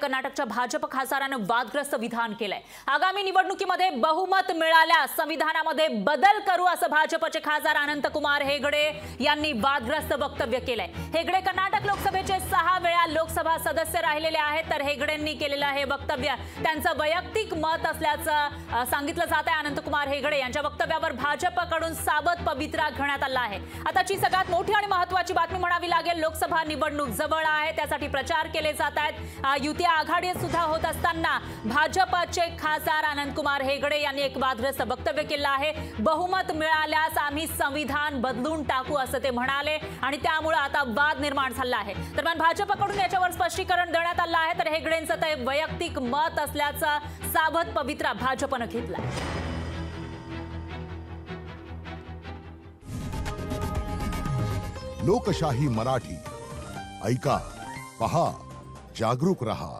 कर्नाटकच्या भाजप खासदारानं वादग्रस्त विधान केलंय। आगामी निवडणुकीमध्ये बहुमत मिळाल्यास संविधानामध्ये बदल करू असं भाजपचे खासदार अनंतकुमार हेगडे यांनी वादग्रस्त वक्तव्य केलंय। हेगडे कर्नाटक लोकसभेचे 6 वेळा लोकसभा सदस्य राहिलेले आहेत, तर हेगडेंनी केलेलं हे वक्तव्य त्यांचं वैयक्तिक मत असल्याचं सांगितलं जात आहे। अनंतकुमार हेगडे यांच्या वक्तव्यावर भाजपकडून सावध पवित्रा घेण्यात आला आहे। आताची सगळ्यात मोठी आणि महत्त्वाची बातमी म्हणावी लागेल, लोकसभा निवडणूक जवळ आहे, त्यासाठी प्रचार केले जात आहेत। युती आघाडीत सुद्धा होत असताना भाजपचे खासदार अनंतकुमार हेगडे यांनी एक वादग्रस्त वक्तव्य केलं आहे। बहुमत मिळाल्यास आम्ही संविधान बदलून टाकू असं ते म्हणाले आणि त्यामुळे आता वाद निर्माण झाला आहे। दरम्यान भाजपकडून याच्यावर स्पष्टीकरण देण्यात आलं आहे, तर हेगडेंचं ते वैयक्तिक मत असल्याचा सावध पवित्रा भाजपनं घेतला। लोकशाही मराठी ऐका, पहा, जागरूक रहा।